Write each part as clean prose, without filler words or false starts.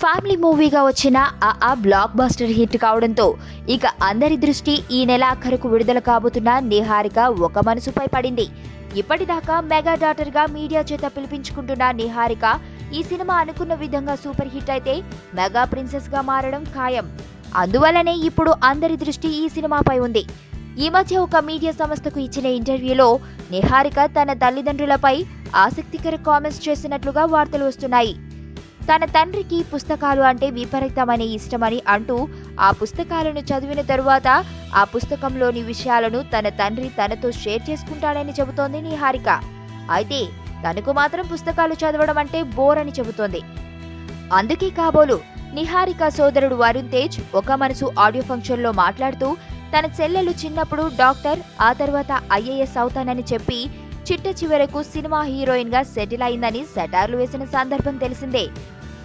Family మూవీగా వచ్చిన ఆ block buster hit కావడంతో ఇక అందరి దృష్టి ఈ నెలాఖరుకు విడుదల కాబోతున్న నిహారిక ఒక మనసుపై పడింది. ఇప్పటిదాకా మెగా డాటర్ గా మీడియా చేత పిలిపించుకుంటున్న నిహారిక ఈ సినిమా అనుకున్న విధంగా సూపర్ హిట్ అయితే మెగా ప్రిన్సెస్ గా మారడం ఖాయం. అందువల్లనే ఇప్పుడు అందరి దృష్టి ఈ సినిమాపై ఉంది. ఈ మధ్య ఒక మీడియా సంస్థకు ఇచ్చిన ఇంటర్వ్యూలో నిహారిక తన తల్లిదండ్రులపై ఆసక్తికర కామెంట్స్ చేసినట్లుగా వార్తలు వస్తున్నాయి. తన తండ్రికి పుస్తకాలు అంటే విపరీతమైన ఇష్టమని అంటూ ఆ పుస్తకాలను చదివిన తరువాత ఆ పుస్తకంలోని విషయాలను తన తండ్రి తనతో షేర్ చేసుకుంటాడని చెబుతోంది నిహారిక. అయితే తనకు మాత్రం పుస్తకాలు చదవడం అంటే బోర్ అని చెబుతోంది. అందుకే కాబోలు నిహారిక సోదరుడు వరుణ్ తేజ్ ఒక మనసు ఆడియో ఫంక్షన్ లో మాట్లాడుతూ తన చెల్లెలు చిన్నప్పుడు డాక్టర్, ఆ తర్వాత ఐఏఎస్ అవుతానని చెప్పి చిట్ట చివరకు సినిమా హీరోయిన్ గా సెటిల్ అయిందని సెటార్లు వేసిన సందర్భం తెలిసిందే.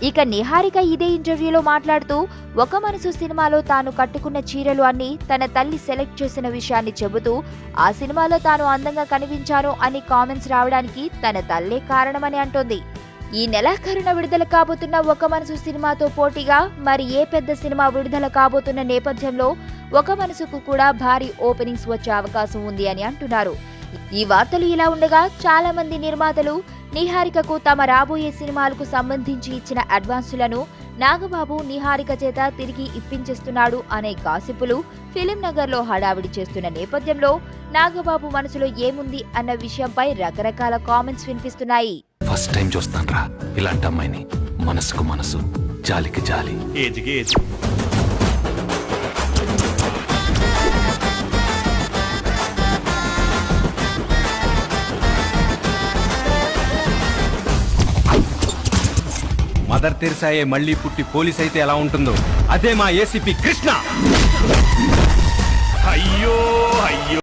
ఇక నిహారిక ఇదే ఇంటర్వ్యూలో మాట్లాడుతూ ఒక మనసు సినిమాలో తాను కట్టుకున్న చీరలు అన్ని తన తల్లి సెలెక్ట్ చేసిన విషయాన్ని చెబుతూ ఆ సినిమాలో తాను అందంగా కనిపించాను అని కామెంట్స్ రావడానికి తన తల్లే కారణమని అంటోంది. ఈ నెలాఖరున విడుదల కాబోతున్న ఒక మనసు సినిమాతో పోటీగా మరి ఏ పెద్ద సినిమా విడుదల కాబోతున్న నేపథ్యంలో ఒక మనసుకు కూడా భారీ ఓపెనింగ్స్ వచ్చే అవకాశం ఉంది అని అంటున్నారు. ఈ వార్తలు ఇలా ఉండగా చాలా మంది నిర్మాతలు నిహారికకు తమ రాబోయే సినిమాలకు సంబంధించి ఇచ్చిన అడ్వాన్సులను నాగబాబు నిహారిక చేత తిరిగి ఇప్పించేస్తున్నాడు అనే గాసిపులు ఫిలిం నగర్ లో హడావిడి చేస్తున్న నేపథ్యంలో నాగబాబు మనసులో ఏముంది అన్న విషయంపై రకరకాల కామెంట్స్ వినిపిస్తున్నాయి. ఫస్ట్ టైం చూస్తాన్రా ఇలాంటి అమ్మాయిని. మనసుకు మనసు, జాలికి జాలి. ఏజ్కి ఏజ్. మదర్ తెరిసాయే మళ్ళీ పుట్టి పోలీస్ అయితే ఎలా ఉంటుందో అదే మా ఏసీపీ కృష్ణ. అయ్యో అయ్యో.